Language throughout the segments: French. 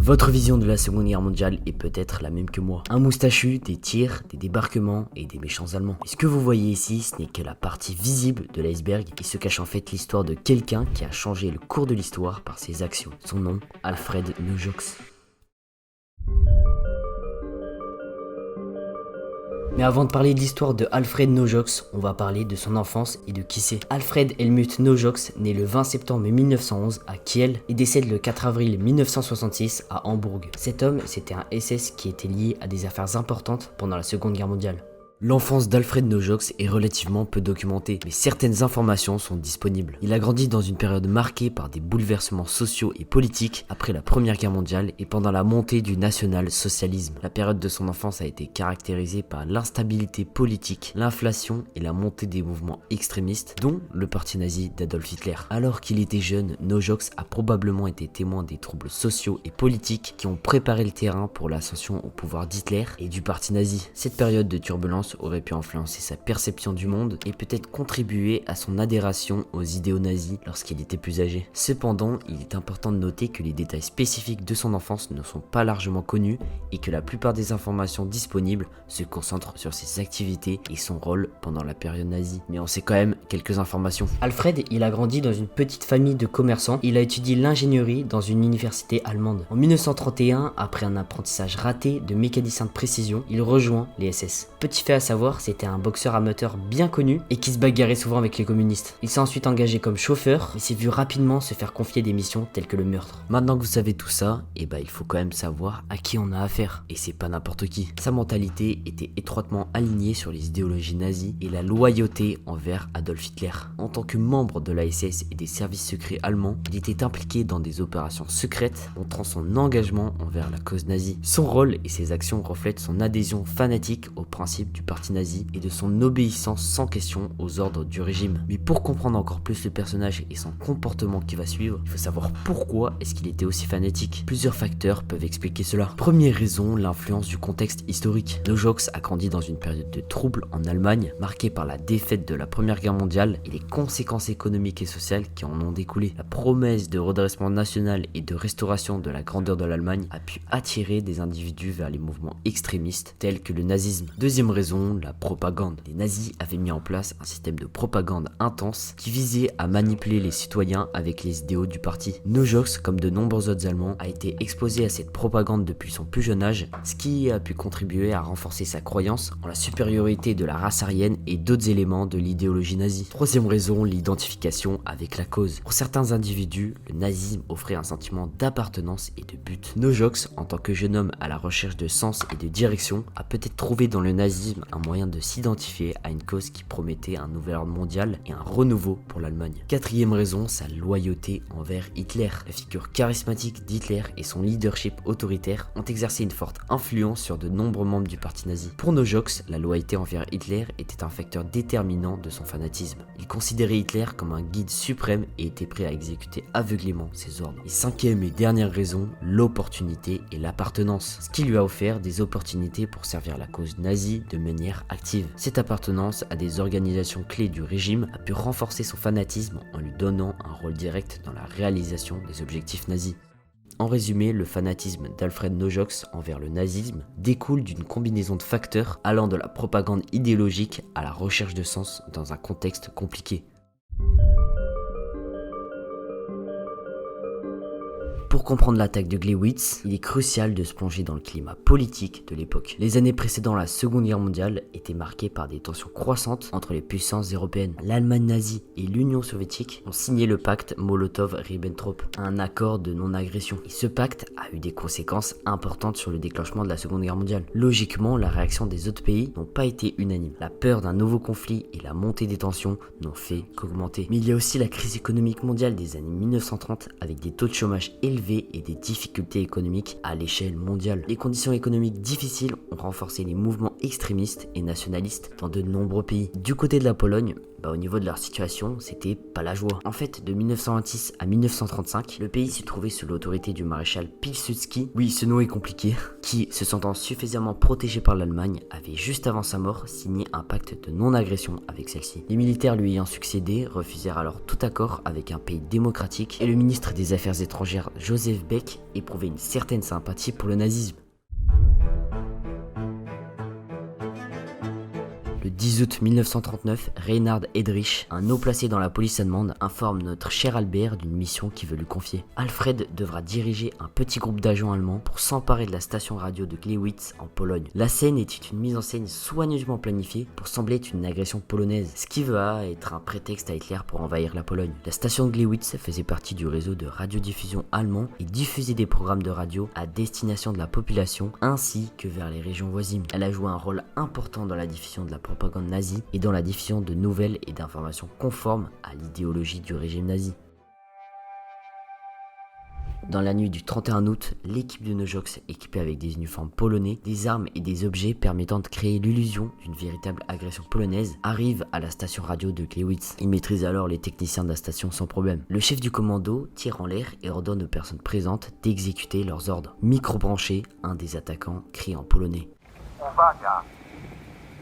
Votre vision de la Seconde Guerre mondiale est peut-être la même que moi. Un moustachu, des tirs, des débarquements et des méchants allemands. Et ce que vous voyez ici, ce n'est que la partie visible de l'iceberg qui se cache en fait l'histoire de quelqu'un qui a changé le cours de l'histoire par ses actions. Son nom, Alfred Nojox. Mais avant de parler de l'histoire de Alfred Nojox, on va parler de son enfance et de qui c'est. Alfred Helmut Nojox, né le 20 septembre 1911 à Kiel et décède le 4 avril 1966 à Hambourg. Cet homme, c'était un SS qui était lié à des affaires importantes pendant la Seconde Guerre mondiale. L'enfance d'Alfred Nojox est relativement peu documentée, mais certaines informations sont disponibles. Il a grandi dans une période marquée par des bouleversements sociaux et politiques après la Première Guerre mondiale et pendant la montée du national-socialisme. La période de son enfance a été caractérisée par l'instabilité politique, l'inflation et la montée des mouvements extrémistes, dont le parti nazi d'Adolf Hitler. Alors qu'il était jeune, Nojox a probablement été témoin des troubles sociaux et politiques qui ont préparé le terrain pour l'ascension au pouvoir d'Hitler et du parti nazi. Cette période de turbulence aurait pu influencer sa perception du monde et peut-être contribuer à son adhération aux idéaux nazis lorsqu'il était plus âgé. Cependant, il est important de noter que les détails spécifiques de son enfance ne sont pas largement connus et que la plupart des informations disponibles se concentrent sur ses activités et son rôle pendant la période nazie. Mais on sait quand même quelques informations. Alfred, il a grandi dans une petite famille de commerçants. Il a étudié l'ingénierie dans une université allemande. En 1931, après un apprentissage raté de mécanicien de précision, il rejoint les SS. Petit fait à savoir, c'était un boxeur amateur bien connu et qui se bagarrait souvent avec les communistes. Il s'est ensuite engagé comme chauffeur, mais s'est vu rapidement se faire confier des missions telles que le meurtre. Maintenant que vous savez tout ça, il faut quand même savoir à qui on a affaire. Et c'est pas n'importe qui. Sa mentalité était étroitement alignée sur les idéologies nazies et la loyauté envers Adolf Hitler. En tant que membre de la SS et des services secrets allemands, il était impliqué dans des opérations secrètes, montrant son engagement envers la cause nazie. Son rôle et ses actions reflètent son adhésion fanatique aux principes du parti nazi et de son obéissance sans question aux ordres du régime. Mais pour comprendre encore plus le personnage et son comportement qui va suivre, il faut savoir pourquoi est-ce qu'il était aussi fanatique. Plusieurs facteurs peuvent expliquer cela. Première raison, l'influence du contexte historique. Nojox a grandi dans une période de troubles en Allemagne, marquée par la défaite de la Première Guerre mondiale et les conséquences économiques et sociales qui en ont découlé. La promesse de redressement national et de restauration de la grandeur de l'Allemagne a pu attirer des individus vers les mouvements extrémistes tels que le nazisme. Deuxième raison, la propagande. Les nazis avaient mis en place un système de propagande intense qui visait à manipuler les citoyens avec les idéaux du parti. Nojox, comme de nombreux autres Allemands, a été exposé à cette propagande depuis son plus jeune âge, ce qui a pu contribuer à renforcer sa croyance en la supériorité de la race aryenne et d'autres éléments de l'idéologie nazie. Troisième raison, l'identification avec la cause. Pour certains individus, le nazisme offrait un sentiment d'appartenance et de but. Nojox, en tant que jeune homme à la recherche de sens et de direction, a peut-être trouvé dans le nazisme un moyen de s'identifier à une cause qui promettait un nouvel ordre mondial et un renouveau pour l'Allemagne. Quatrième raison, sa loyauté envers Hitler. La figure charismatique d'Hitler et son leadership autoritaire ont exercé une forte influence sur de nombreux membres du parti nazi. Pour Nojox, la loyauté envers Hitler était un facteur déterminant de son fanatisme. Il considérait Hitler comme un guide suprême et était prêt à exécuter aveuglément ses ordres. Et cinquième et dernière raison, l'opportunité et l'appartenance, ce qui lui a offert des opportunités pour servir la cause nazie de manière active. Cette appartenance à des organisations clés du régime a pu renforcer son fanatisme en lui donnant un rôle direct dans la réalisation des objectifs nazis. En résumé, le fanatisme d'Alfred Nojox envers le nazisme découle d'une combinaison de facteurs allant de la propagande idéologique à la recherche de sens dans un contexte compliqué. Pour comprendre l'attaque de Gleiwitz, il est crucial de se plonger dans le climat politique de l'époque. Les années précédant la Seconde Guerre mondiale étaient marquées par des tensions croissantes entre les puissances européennes. L'Allemagne nazie et l'Union soviétique ont signé le pacte Molotov-Ribbentrop, un accord de non-agression. Et ce pacte a eu des conséquences importantes sur le déclenchement de la Seconde Guerre mondiale. Logiquement, la réaction des autres pays n'ont pas été unanime. La peur d'un nouveau conflit et la montée des tensions n'ont fait qu'augmenter. Mais il y a aussi la crise économique mondiale des années 1930 avec des taux de chômage élevés et des difficultés économiques à l'échelle mondiale. Les conditions économiques difficiles ont renforcé les mouvements extrémistes et nationalistes dans de nombreux pays. Du côté de la Pologne, au niveau de leur situation, c'était pas la joie. En fait, de 1926 à 1935, le pays se trouvait sous l'autorité du maréchal Pilsudski, oui ce nom est compliqué, qui, se sentant suffisamment protégé par l'Allemagne, avait juste avant sa mort signé un pacte de non-agression avec celle-ci. Les militaires lui ayant succédé refusèrent alors tout accord avec un pays démocratique et le ministre des Affaires étrangères Joseph Beck éprouvait une certaine sympathie pour le nazisme. Le 10 août 1939, Reinhard Heydrich, un haut placé dans la police allemande, informe notre cher Albert d'une mission qu'il veut lui confier. Alfred devra diriger un petit groupe d'agents allemands pour s'emparer de la station radio de Gleiwitz en Pologne. La scène était une mise en scène soigneusement planifiée pour sembler être une agression polonaise, ce qui va être un prétexte à Hitler pour envahir la Pologne. La station de Gleiwitz faisait partie du réseau de radiodiffusion allemand et diffusait des programmes de radio à destination de la population ainsi que vers les régions voisines. Elle a joué un rôle important dans la diffusion de la propagande nazie et dans la diffusion de nouvelles et d'informations conformes à l'idéologie du régime nazi. Dans la nuit du 31 août, l'équipe de Nojox, équipée avec des uniformes polonais, des armes et des objets permettant de créer l'illusion d'une véritable agression polonaise, arrive à la station radio de Gleiwitz. Il maîtrise alors les techniciens de la station sans problème. Le chef du commando tire en l'air et ordonne aux personnes présentes d'exécuter leurs ordres. Micro branché, un des attaquants crie en polonais. Uwaga!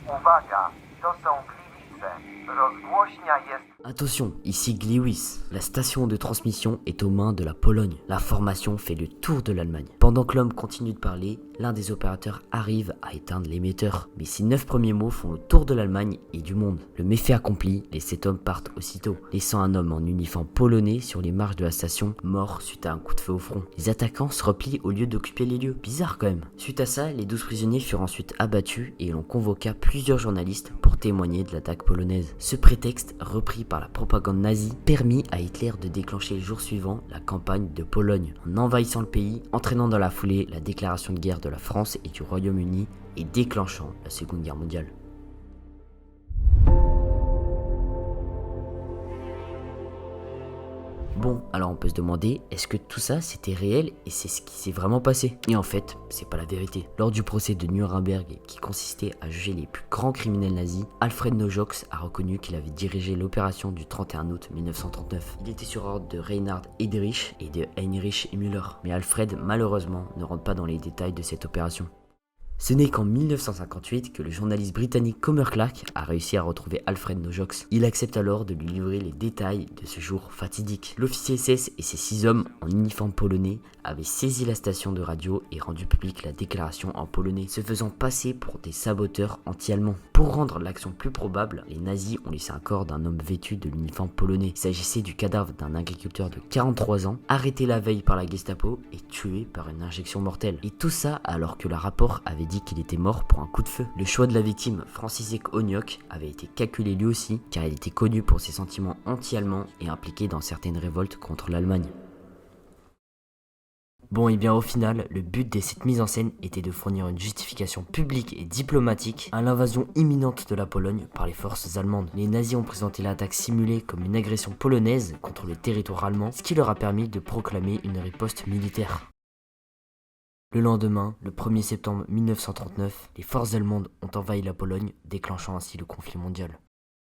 Uwaga! To są Gliwice. Rozgłośnia jest... Attention, ici Gliwice. La station de transmission est aux mains de la Pologne. La formation fait le tour de l'Allemagne. Pendant que l'homme continue de parler, l'un des opérateurs arrive à éteindre l'émetteur. Mais ces 9 premiers mots font le tour de l'Allemagne et du monde. Le méfait accompli, les 7 hommes partent aussitôt, laissant un homme en uniforme polonais sur les marches de la station, mort suite à un coup de feu au front. Les attaquants se replient au lieu d'occuper les lieux. Bizarre quand même. Suite à ça, les 12 prisonniers furent ensuite abattus et l'on convoqua plusieurs journalistes pour témoigner de l'attaque polonaise. Ce prétexte, repris par la propagande nazie, permit à Hitler de déclencher le jour suivant la campagne de Pologne, en envahissant le pays, entraînant dans la foulée la déclaration de guerre de la France et du Royaume-Uni et déclenchant la Seconde Guerre mondiale. Bon, alors on peut se demander, est-ce que tout ça c'était réel et c'est ce qui s'est vraiment passé? Et en fait, c'est pas la vérité. Lors du procès de Nuremberg qui consistait à juger les plus grands criminels nazis, Alfred Nojox a reconnu qu'il avait dirigé l'opération du 31 août 1939. Il était sur ordre de Reinhard Heydrich et de Heinrich Müller. Mais Alfred, malheureusement, ne rentre pas dans les détails de cette opération. Ce n'est qu'en 1958 que le journaliste britannique Comer Clark a réussi à retrouver Alfred Nojox. Il accepte alors de lui livrer les détails de ce jour fatidique. L'officier SS et ses 6 hommes en uniforme polonais avaient saisi la station de radio et rendu publique la déclaration en polonais, se faisant passer pour des saboteurs anti-allemands. Pour rendre l'action plus probable, les nazis ont laissé un corps d'un homme vêtu de l'uniforme polonais. Il s'agissait du cadavre d'un agriculteur de 43 ans, arrêté la veille par la Gestapo et tué par une injection mortelle. Et tout ça alors que le rapport avait dit qu'il était mort pour un coup de feu. Le choix de la victime, Franciszek Oniok, avait été calculé lui aussi, car il était connu pour ses sentiments anti-allemands et impliqué dans certaines révoltes contre l'Allemagne. Bon et bien au final, le but de cette mise en scène était de fournir une justification publique et diplomatique à l'invasion imminente de la Pologne par les forces allemandes. Les nazis ont présenté l'attaque simulée comme une agression polonaise contre le territoire allemand, ce qui leur a permis de proclamer une riposte militaire. Le lendemain, le 1er septembre 1939, les forces allemandes ont envahi la Pologne, déclenchant ainsi le conflit mondial.